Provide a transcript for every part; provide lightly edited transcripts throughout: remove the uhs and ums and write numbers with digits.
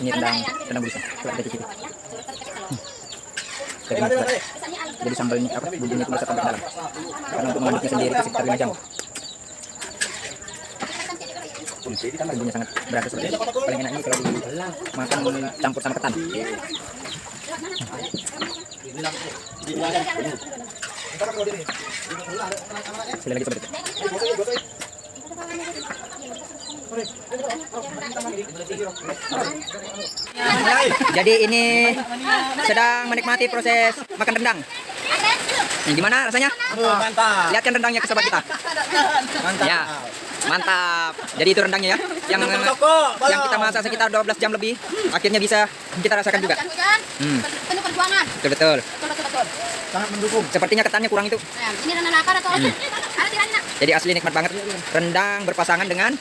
Ini rendang bugis. Coba kita cicipi. Jadi sambalnya apa bumbunya itu bisa sampai dalam. Karena untuk mengaduknya sendiri itu sekitar 5 jam. Bumbunya sangat berasa seperti ini. Paling enak ini kalau dimakan campur sama ketan. Sekali lagi coba. Jadi ini sedang menikmati proses makan rendang. Gimana rasanya? Mantap. Lihatkan rendangnya ke sahabat kita. Mantap. Ya, mantap. Jadi itu rendangnya ya, yang kita masak sekitar 12 jam lebih. Akhirnya bisa kita rasakan juga. Penuh perjuangan. Betul. Betul. Sangat mendukung. Sepertinya ketannya kurang itu. Ini rendang lapar atau ada tirana. Jadi asli nikmat banget. Rendang berpasangan dengan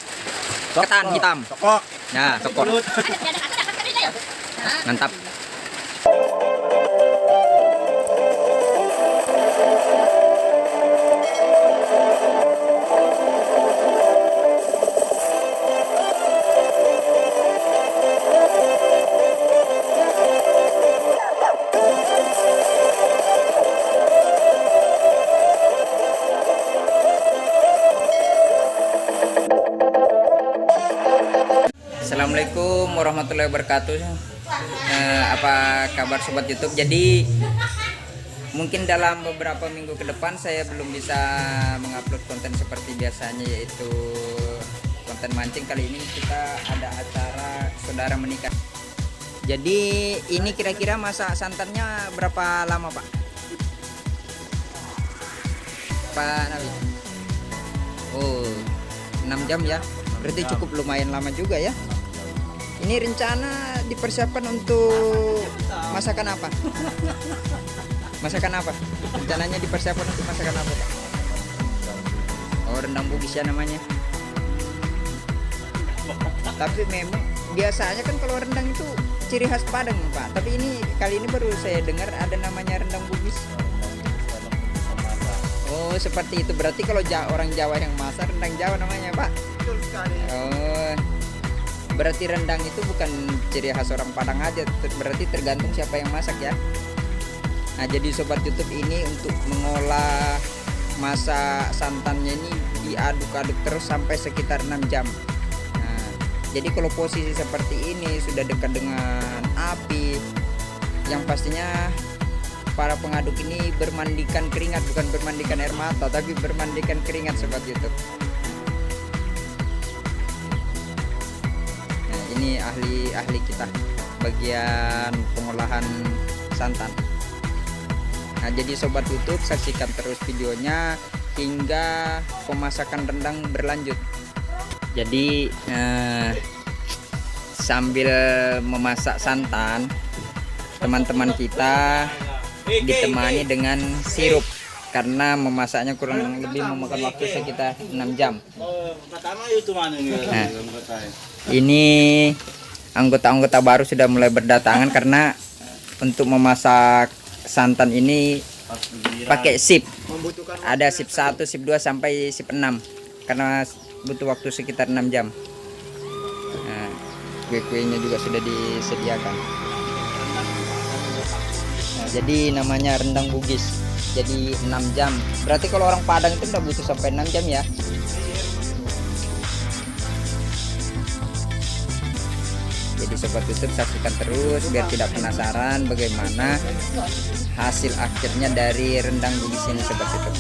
ketan hitam. Sokok. Nah, sokok. Mantap. Assalamualaikum warahmatullahi wabarakatuh. Apa kabar sobat YouTube? Jadi mungkin dalam beberapa minggu ke depan saya belum bisa mengupload konten seperti biasanya, yaitu konten mancing. Kali ini kita ada acara saudara menikah. Jadi ini kira-kira masak santannya berapa lama, Pak? Pak Nawi? Oh, 6 jam ya. Berarti cukup lumayan lama juga ya. Ini rencana dipersiapkan untuk masakan apa? Masakan apa? Rencananya dipersiapkan untuk masakan apa, Pak? Oh, rendang bugis ya namanya. Tapi memang biasanya kan kalau rendang itu ciri khas Padang, Pak. Tapi ini kali ini baru saya dengar ada namanya rendang bugis. Oh, seperti itu. Berarti kalau orang Jawa yang masak rendang Jawa namanya, Pak. Betul sekali. Oh, berarti rendang itu bukan ciri khas orang Padang aja, berarti tergantung siapa yang masak ya. Nah, jadi sobat YouTube ini untuk mengolah masak santannya ini diaduk-aduk terus sampai sekitar 6 jam. Nah, jadi kalau posisi seperti ini sudah dekat dengan api, yang pastinya para pengaduk ini bermandikan keringat, bukan bermandikan air mata, tapi bermandikan keringat sobat YouTube. Ini ahli kita bagian pengolahan santan. Nah, jadi sobat YouTube saksikan terus videonya hingga pemasakan rendang berlanjut. Jadi sambil memasak santan, teman-teman kita ditemani dengan sirup karena memasaknya kurang lebih memakan waktu sekitar 6 jam. Nah, ini anggota-anggota baru sudah mulai berdatangan karena untuk memasak santan ini pakai sip. Ada sip 1, sip 2 sampai sip 6 karena butuh waktu sekitar 6 jam. Nah, kue-kuenya juga sudah disediakan. Nah, jadi namanya rendang bugis. Jadi 6 jam. Berarti kalau orang Padang itu udah butuh sampai 6 jam ya. Jadi sobat YouTube saksikan terus biar tidak penasaran bagaimana hasil akhirnya dari rendang bugis ini sobat YouTube.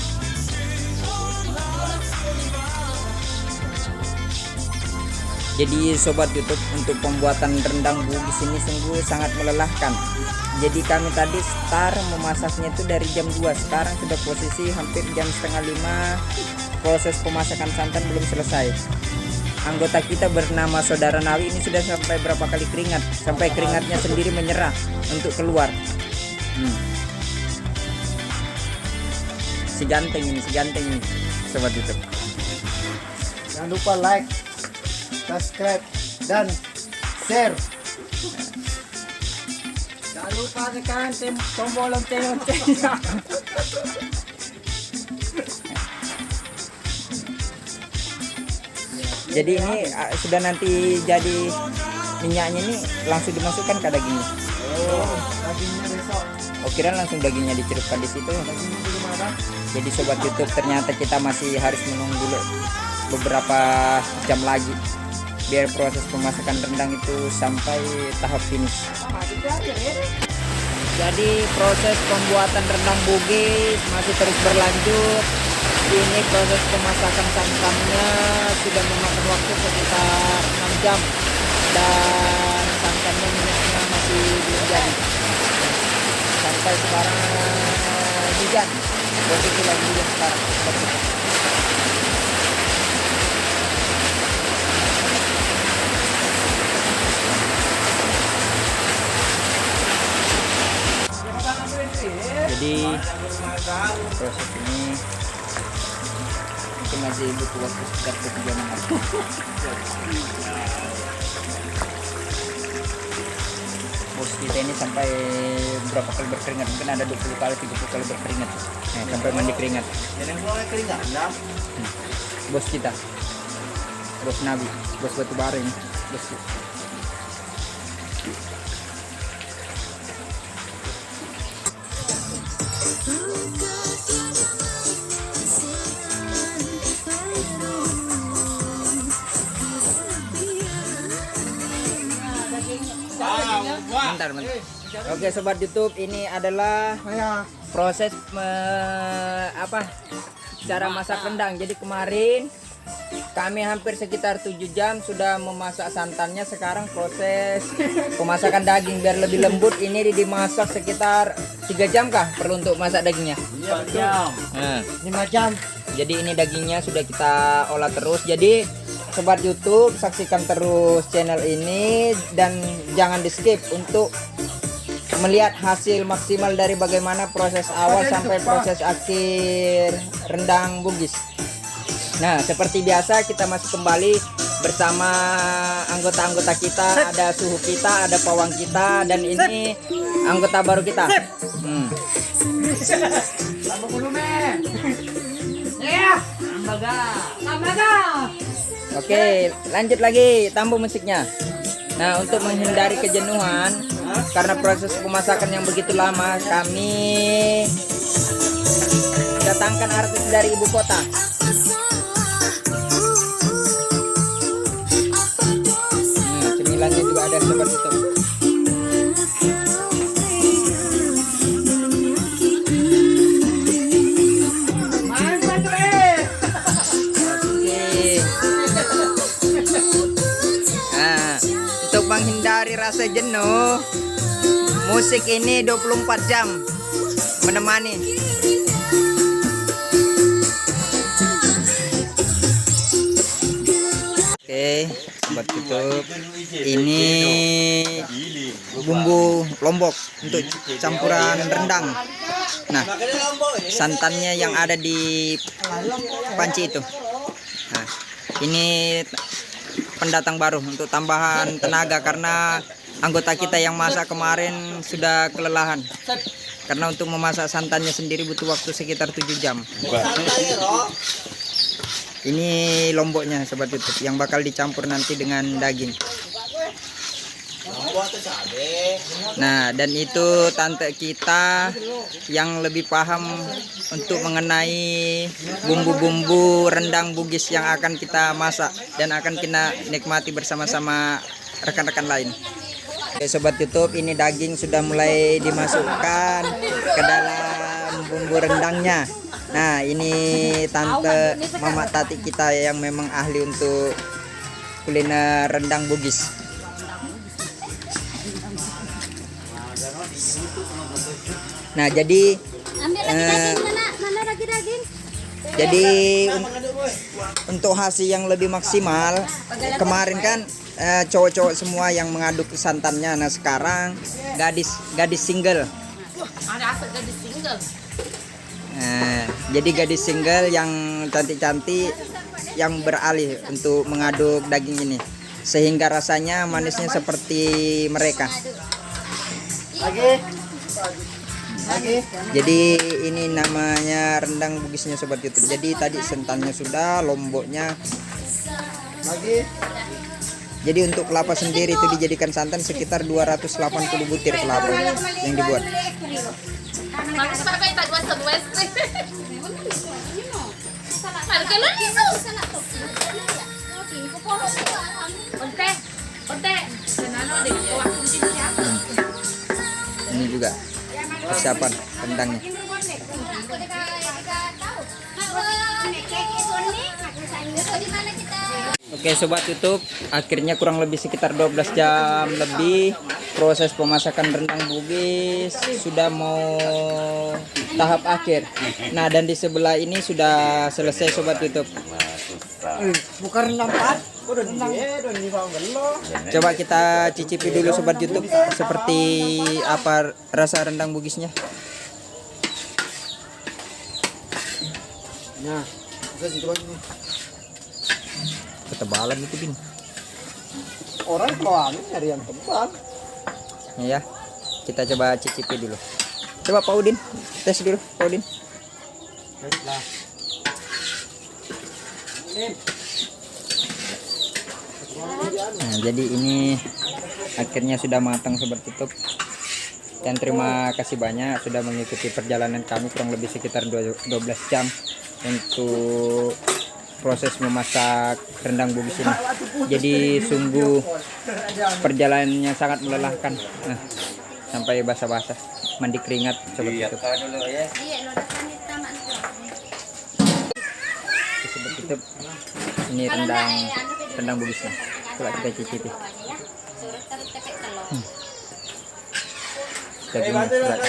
Jadi sobat YouTube, untuk pembuatan rendang bugis ini sungguh sangat melelahkan. Jadi kami tadi start memasaknya itu dari jam 2. Sekarang sudah posisi hampir jam setengah 5. Proses pemasakan santan belum selesai. Anggota kita bernama Saudara Nawi ini sudah sampai berapa kali keringat, sampai keringatnya sendiri menyerah untuk keluar. Si ganteng ini sobat YouTube. Jangan lupa like, subscribe, dan share. Jangan lupa tekan tombol lonceng-loncengnya. Jadi ini sudah nanti jadi minyaknya ini langsung dimasukkan ke dagingnya. Oh, dagingnya besok. Oh, kira langsung dagingnya dicelupkan di situ. Dagingnya di mana? Jadi sobat YouTube, ternyata kita masih harus menunggu dulu beberapa jam lagi biar proses pemasakan rendang itu sampai tahap finish. Jadi proses pembuatan rendang bugis masih terus berlanjut. Ini proses pemasakan santannya sudah memakan waktu sekitar 6 jam dan santannya minyaknya masih belum jadi. Sampai sekarang hujan, posisi lagi hujan sekarang. Jadi proses ini mungkin masih butuh waktu sekitar 3 menit. Bos kita ini sampai berapa kali berkeringat, mungkin ada 20 kali 30 kali berkeringat. Nah, sampai mandi keringat. Yang mulai keringat, nah. Bos kita, bos Nabi, bos batu bara ini, bos kita. Bentar. Oke sobat YouTube, ini adalah proses cara masak rendang. Jadi kemarin kami hampir sekitar 7 jam sudah memasak santannya. Sekarang proses pemasakan daging biar lebih lembut. Ini dimasak sekitar 3 jam kah perlu untuk masak dagingnya? 5 jam. Nah, 5 jam. jadi ini dagingnya sudah kita olah terus. Jadi sobat YouTube, saksikan terus channel ini dan jangan di skip untuk melihat hasil maksimal dari bagaimana proses awal sampai proses akhir rendang bugis. Nah, seperti biasa kita masih kembali bersama anggota-anggota kita. Ada suhu kita, ada pawang kita, dan ini anggota baru kita. Tambah bulu men. Ya, tambaga. Oke, lanjut lagi, tambah musiknya. Nah, untuk menghindari kejenuhan karena proses pemasakan yang begitu lama, kami datangkan artis dari ibu kota. Cemilannya juga ada seperti itu. Untuk menghindari rasa jenuh, musik ini 24 jam menemani. Oke, sobat YouTube, ini bumbu lombok untuk campuran rendang. Nah, santannya yang ada di panci itu. Nah, ini pendatang baru untuk tambahan tenaga karena anggota kita yang masak kemarin sudah kelelahan. Karena untuk memasak santannya sendiri butuh waktu sekitar 7 jam. Ini lomboknya sobat YouTube yang bakal dicampur nanti dengan daging. Nah, dan itu tante kita yang lebih paham untuk mengenai bumbu-bumbu rendang bugis yang akan kita masak dan akan kita nikmati bersama-sama rekan-rekan lain. Oke sobat YouTube, ini daging sudah mulai dimasukkan ke dalam bumbu rendangnya. Nah, ini tante mama tati kita yang memang ahli untuk kuliner rendang bugis. Nah, jadi Mana lagi daging? jadi untuk hasil yang lebih maksimal, kemarin kan cowok-cowok semua yang mengaduk santannya. Nah, sekarang gadis single. Ada asal gadis single. Nah, jadi gadis single yang cantik-cantik yang beralih untuk mengaduk daging ini sehingga rasanya manisnya seperti mereka. Jadi ini namanya rendang bugisnya sobat YouTube. Jadi tadi santannya sudah, lomboknya Jadi untuk kelapa sendiri itu dijadikan santan sekitar 280 butir kelapa yang dibuat. Bagus pakai tak gua sebuah. Harga lu itu. Onte. Onte. Senano deh. Waktu di sini ya. Ini juga persiapan rendangnya. Oke sobat YouTube, akhirnya kurang lebih sekitar 12 jam lebih proses pemasakan rendang Bugis sudah mau tahap akhir. Nah, dan di sebelah ini sudah selesai sobat YouTube. Bukan rendang pat, udah ini bang gelo. Coba kita cicipi dulu sobat YouTube seperti apa rasa rendang Bugisnya. Nah, bisa situ lagi nih. Ketebalan itu Bin. Orang keluarnya nyari yang tebal. Ya, kita coba cicipi dulu. Coba Pak Udin, tes dulu Pak Udin. Baiklah. Nah, jadi ini akhirnya sudah matang sobat YouTube. Dan terima kasih banyak sudah mengikuti perjalanan kami kurang lebih sekitar 12 jam untuk proses memasak rendang Bugis ini. Jadi sungguh perjalanannya sangat melelahkan. Nah, sampai basah-basah, mandi keringat sobat YouTube. Sobat YouTube, ini rendang Bugisnya. Coba kita cicipi. Dagingnya berat.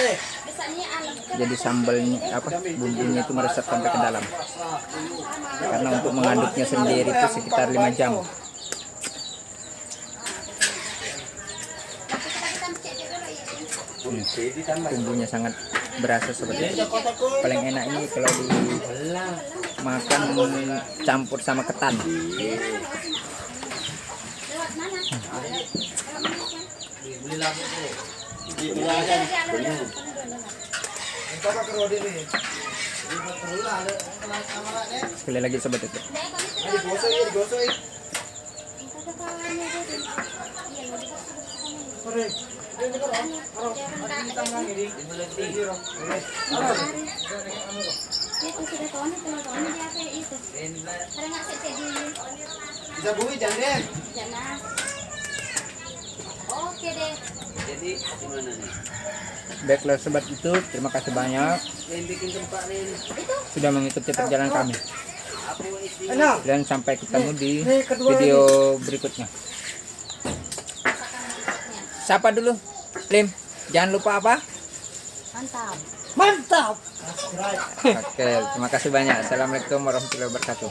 Jadi sambalnya bumbunya itu meresap sampai ke dalam. Karena untuk mengaduknya sendiri itu sekitar 5 jam. Bumbunya sangat berasa seperti itu. Paling enak ini kalau dimakan campur sama ketan. Sekali lagi sobat itu. Bisa bui jangan. Oke deh. Jadi gimana nih? Baiklah sobat itu, terima kasih banyak sudah mengikuti perjalanan kami. Dan sampai ketemu di video berikutnya. Siapa dulu? Lim, jangan lupa apa? Mantap. Mantap. Oke, terima kasih banyak. Assalamualaikum warahmatullahi wabarakatuh.